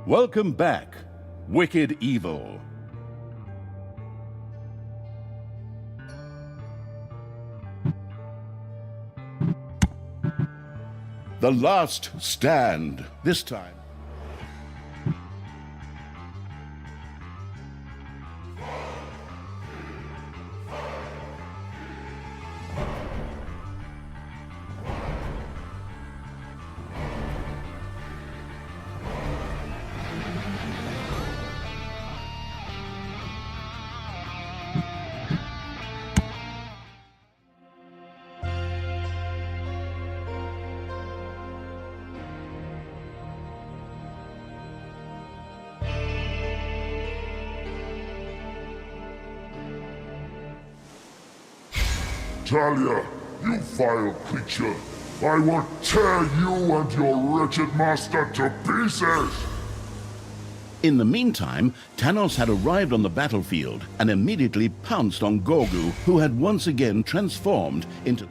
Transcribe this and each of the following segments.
Welcome back, Wicked Evil. The last stand, this time. Talia, you vile creature! I will tear you and your wretched master to pieces! In the meantime, Tanos had arrived on the battlefield and immediately pounced on Gorgu, who had once again transformed into...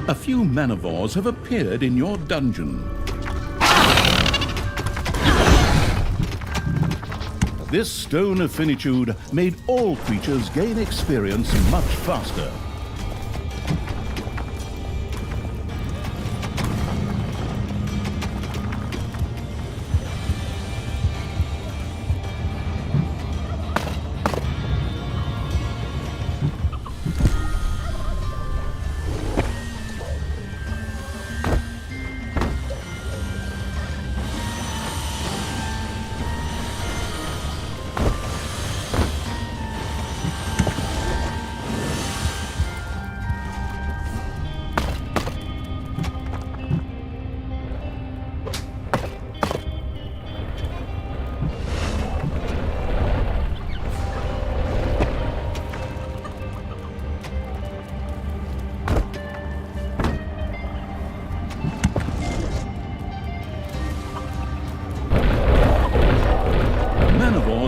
A few manivores have appeared in your dungeon. This stone of finitude made all creatures gain experience much faster.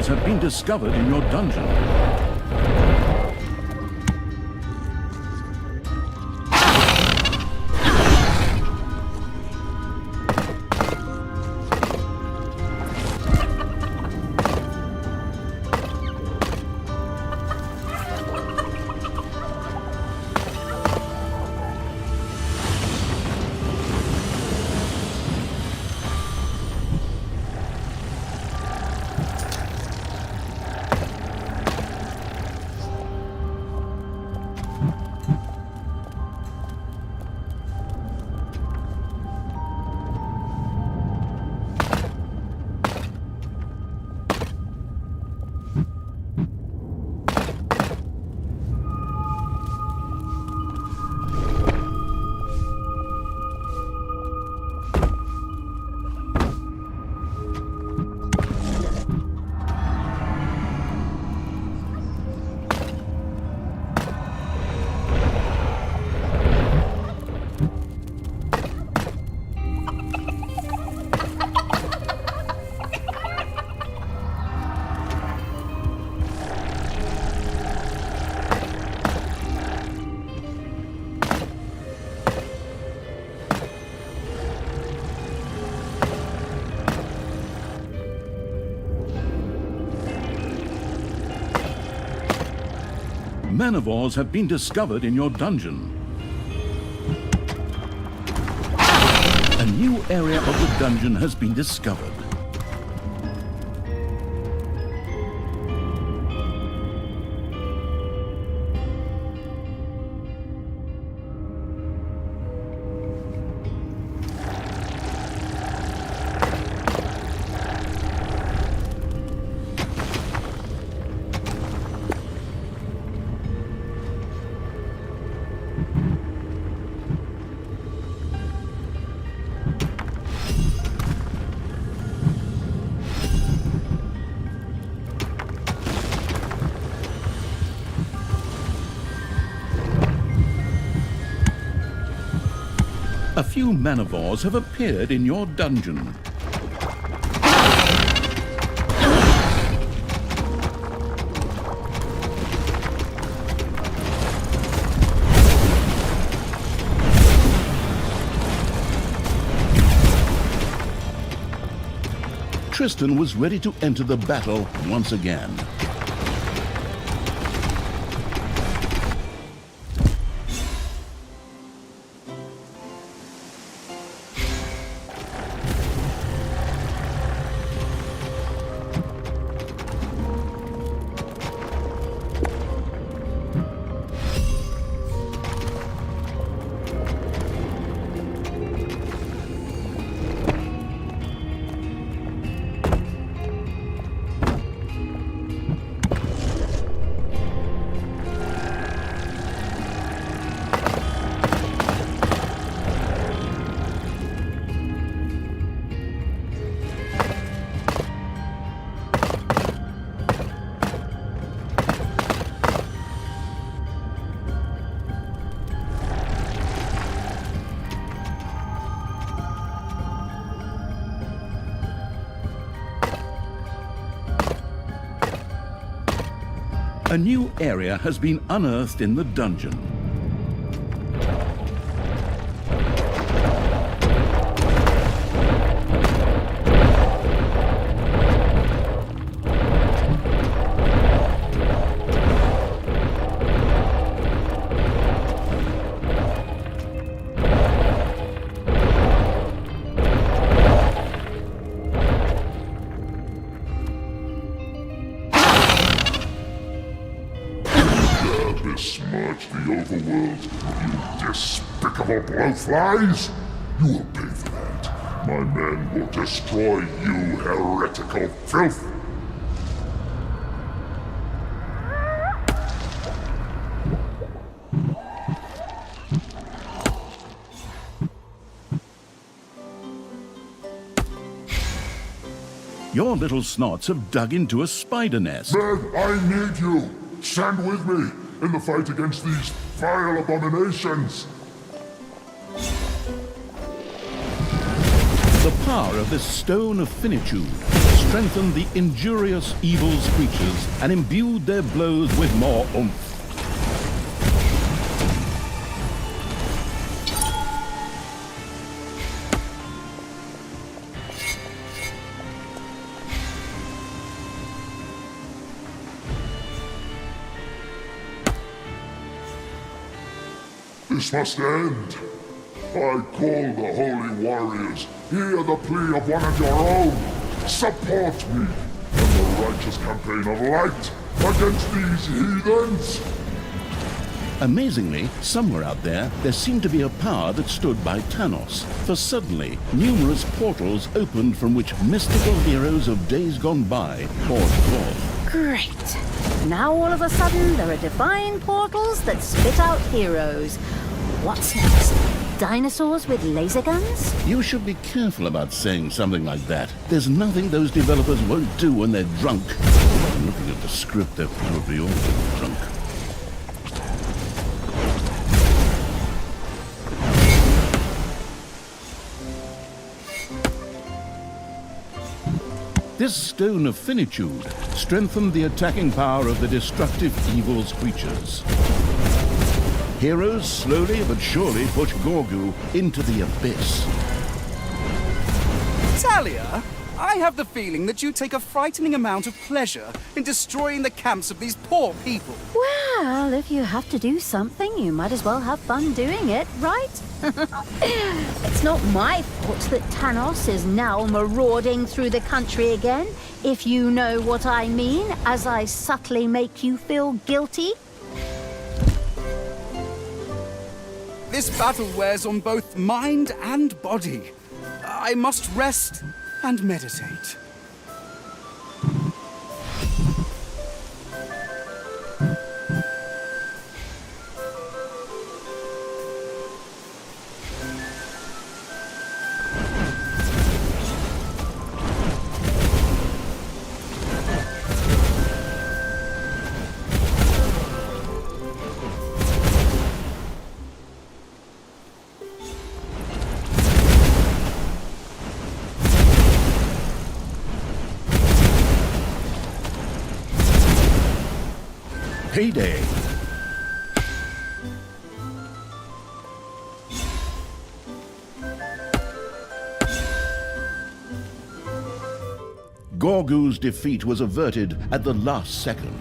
Have been discovered in your dungeon. Manivores have been discovered in your dungeon. A new area of the dungeon has been discovered. A few manivores have appeared in your dungeon. Tristan was ready to enter the battle once again. A new area has been unearthed in the dungeon. Besmirch the overworld, you despicable blowflies! You will pay for that. My men will destroy you, heretical filth! Your little snots have dug into a spider nest. Men, I need you! Stand with me in the fight against these vile abominations! The power of this stone of finitude strengthened the injurious evil's creatures and imbued their blows with more oomph. This must end. I call the holy warriors. Hear the plea of one of your own. Support me in the righteous campaign of light against these heathens. Amazingly, somewhere out there seemed to be a power that stood by Thanos. For suddenly, numerous portals opened from which mystical heroes of days gone by poured forth. Great. Now all of a sudden there are divine portals that spit out heroes. What's next? Dinosaurs with laser guns? You should be careful about saying something like that. There's nothing those developers won't do when they're drunk. Looking at the script, they're probably all drunk. This stone of finitude strengthened the attacking power of the destructive evil's creatures. Heroes slowly but surely push Gorgu into the abyss. Talia, I have the feeling that you take a frightening amount of pleasure in destroying the camps of these poor people. Well, if you have to do something, you might as well have fun doing it, right? It's not my fault that Thanos is now marauding through the country again, if you know what I mean, as I subtly make you feel guilty. This battle wears on both mind and body. I must rest and meditate. Payday. Gorgu's defeat was averted at the last second.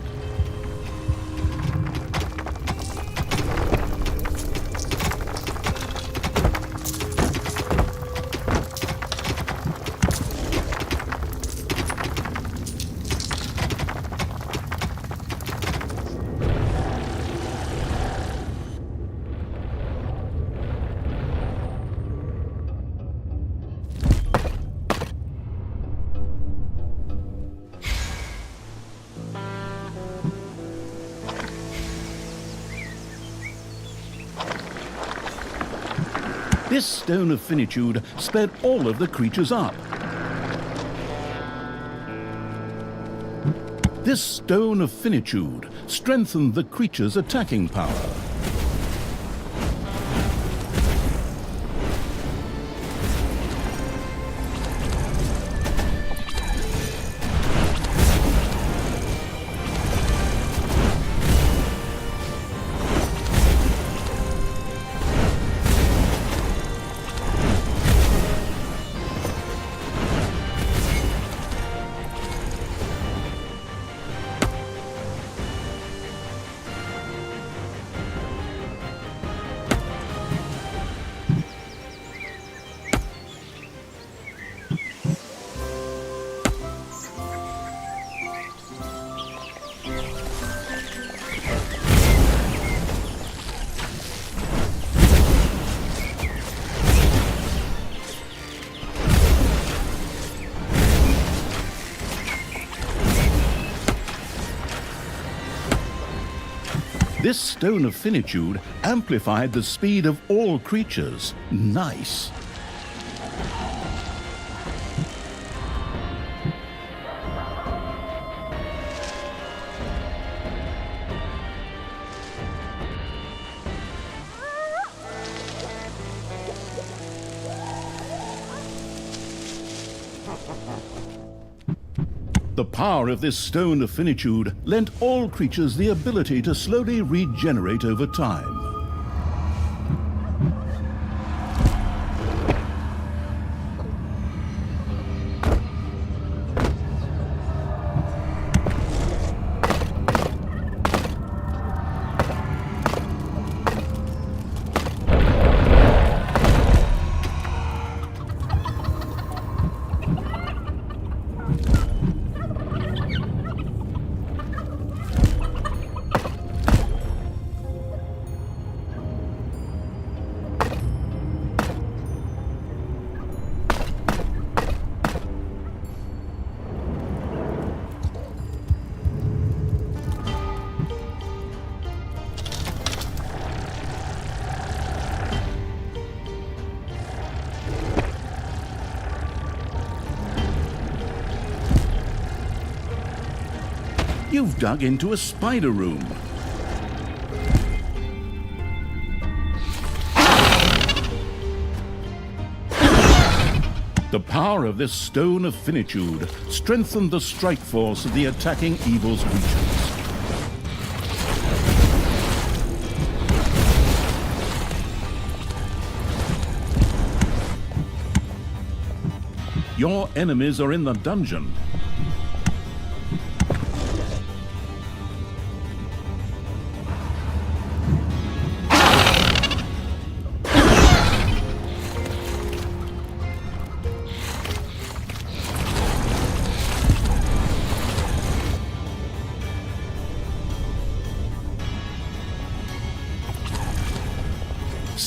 This stone of finitude sped all of the creatures up. This stone of finitude strengthened the creature's attacking power. This stone of finitude amplified the speed of all creatures. Nice. The power of this stone of finitude lent all creatures the ability to slowly regenerate over time. You've dug into a spider room. The power of this stone of finitude strengthened the strike force of the attacking evil's creatures. Your enemies are in the dungeon.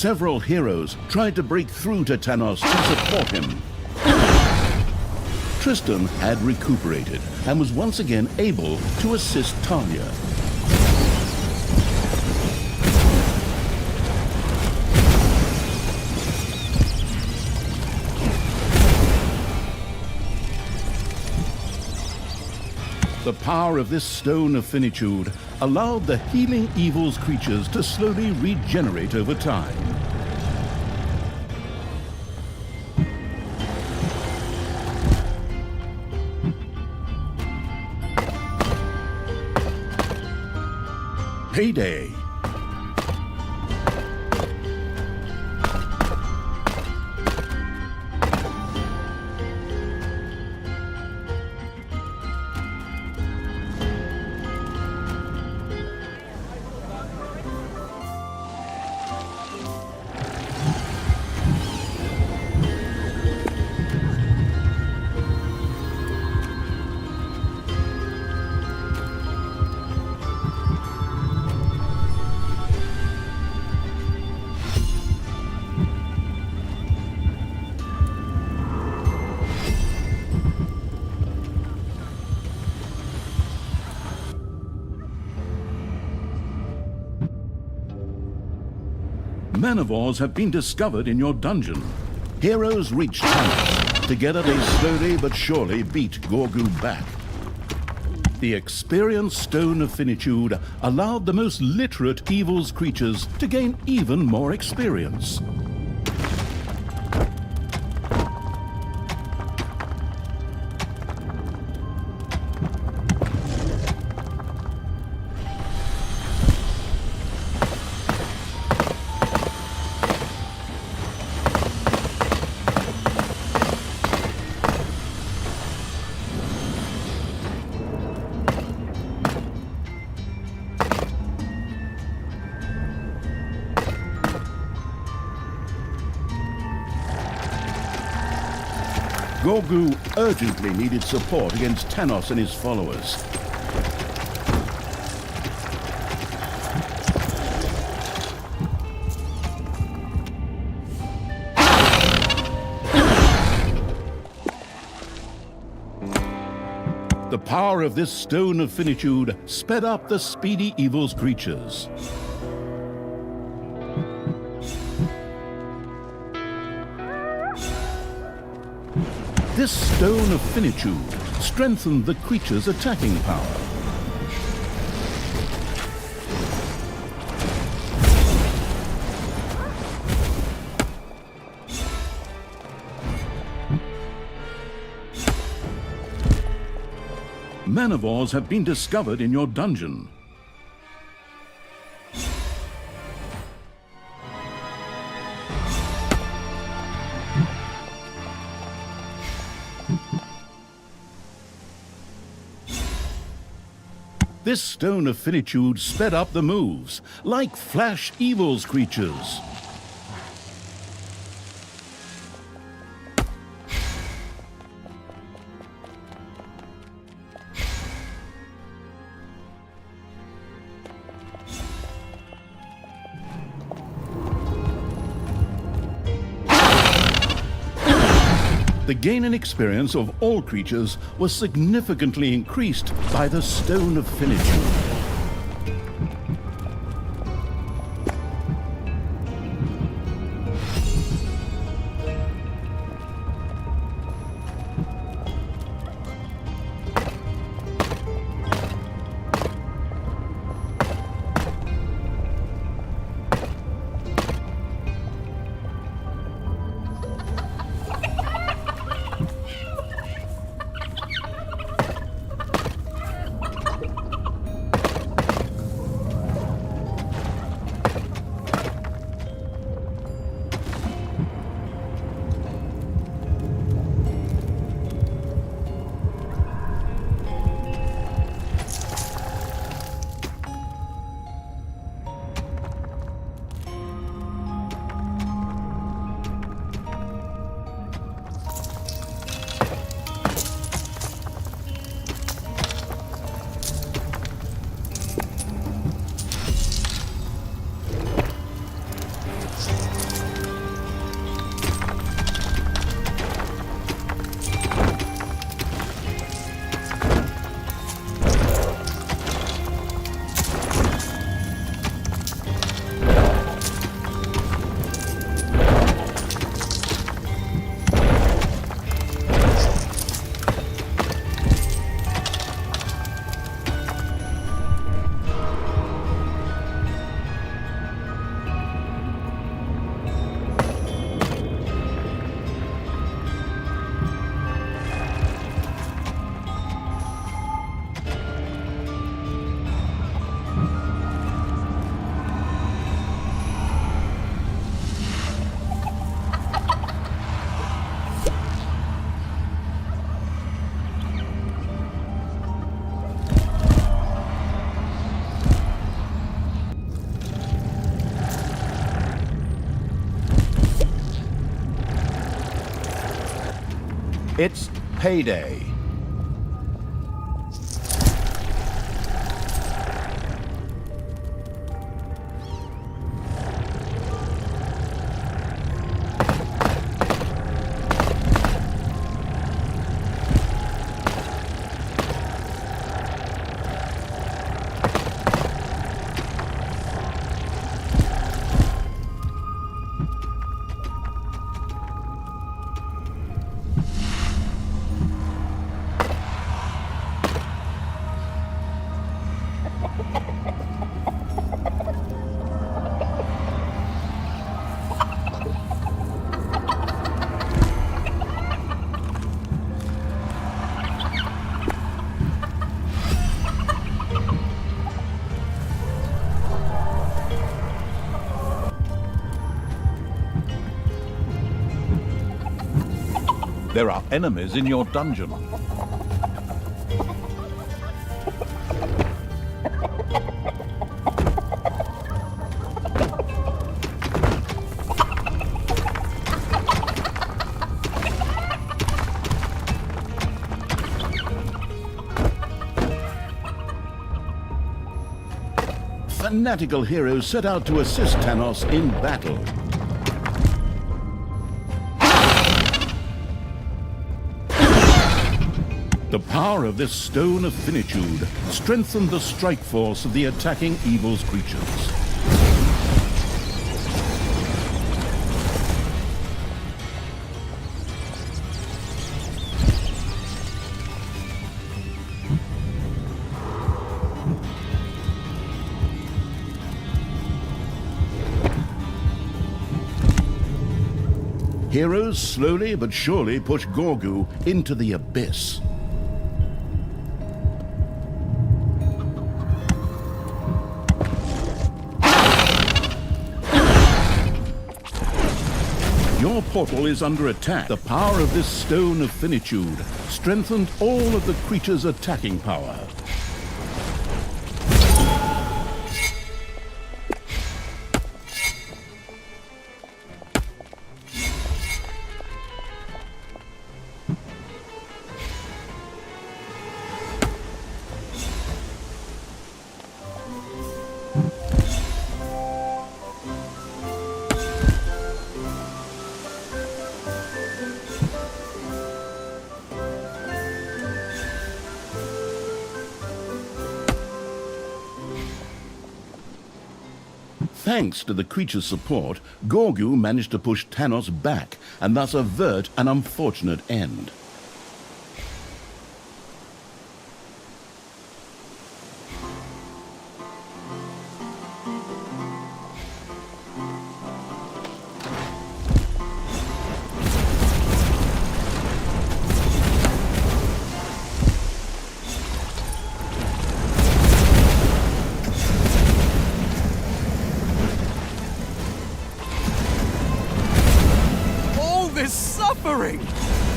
Several heroes tried to break through to Tanos to support him. Tristan had recuperated and was once again able to assist Talia. The power of this stone of finitude allowed the healing evil's creatures to slowly regenerate over time. Payday. Manivores have been discovered in your dungeon. Heroes reach Tanos. Together they slowly but surely beat Gorgu back. The experienced Stone of Finitude allowed the most literate evil's creatures to gain even more experience. Gorgu urgently needed support against Tanos and his followers. The power of this Stone of Finitude sped up the speedy evil's creatures. This Stone of Finitude strengthened the creature's attacking power. Manivores have been discovered in your dungeon. This Stone of Finitude sped up the moves, like Flash Evil's creatures. The gain and experience of all creatures was significantly increased by the Stone of Finitude. It's payday. There are enemies in your dungeon. Fanatical heroes set out to assist Tanos in battle. The power of this stone of finitude strengthened the strike force of the attacking evil's creatures. Heroes slowly but surely push Gorgu into the abyss. Your portal is under attack. The power of this stone of finitude strengthened all of the creature's attacking power. Thanks to the creature's support, Gorgu managed to push Tanos back and thus avert an unfortunate end.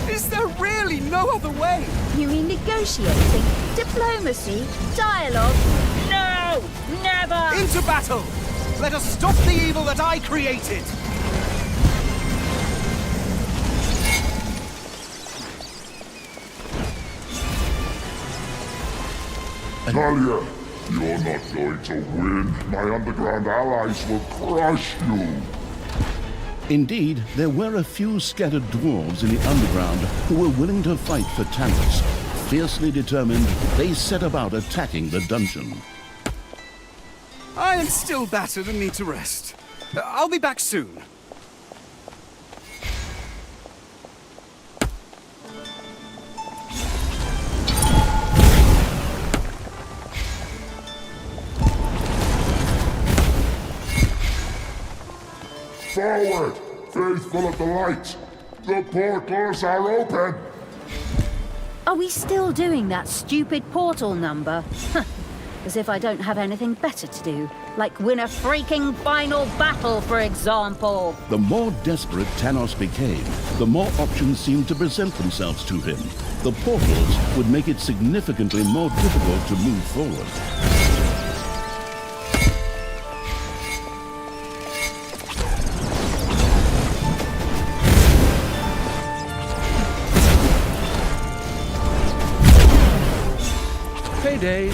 Is there really no other way? You mean negotiating, diplomacy, dialogue? No! Never! Into battle! Let us stop the evil that I created! Talia, you're not going to win. My underground allies will crush you. Indeed, there were a few scattered dwarves in the underground who were willing to fight for Tanos. Fiercely determined, they set about attacking the dungeon. I am still battered and need to rest. I'll be back soon. Forward! Faithful of the light! The portals are open! Are we still doing that stupid portal number? As if I don't have anything better to do. Like win a freaking final battle, for example. The more desperate Tanos became, the more options seemed to present themselves to him. The portals would make it significantly more difficult to move forward. payday.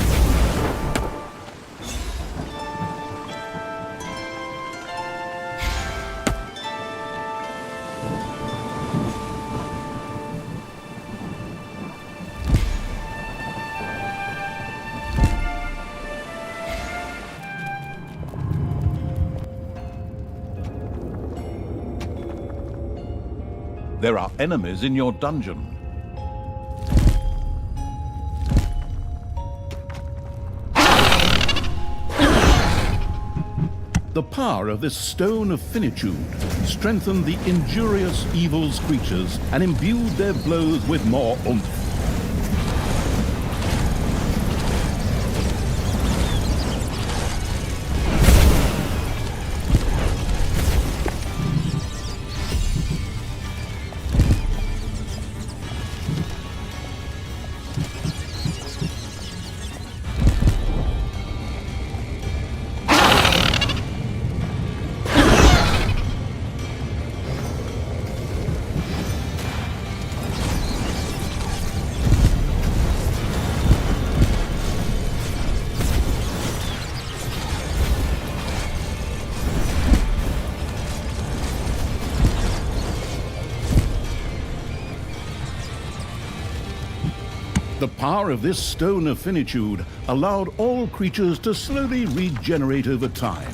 There are enemies in your dungeon. The power of this stone of finitude strengthened the injurious evil's creatures and imbued their blows with more oomph. The power of this stone of finitude allowed all creatures to slowly regenerate over time.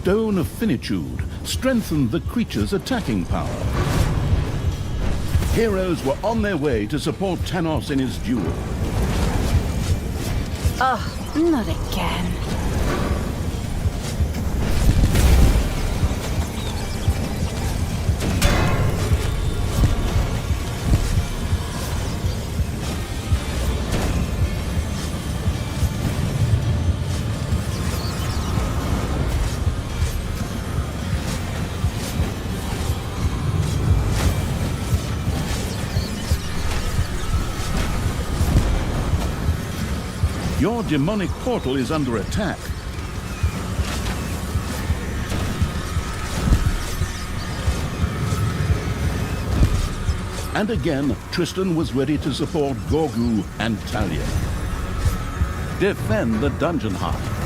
Stone of Finitude strengthened the creature's attacking power. Heroes were on their way to support Thanos in his duel. Oh, not again. Your demonic portal is under attack. And again, Tristan was ready to support Gorgu and Talia. Defend the dungeon heart.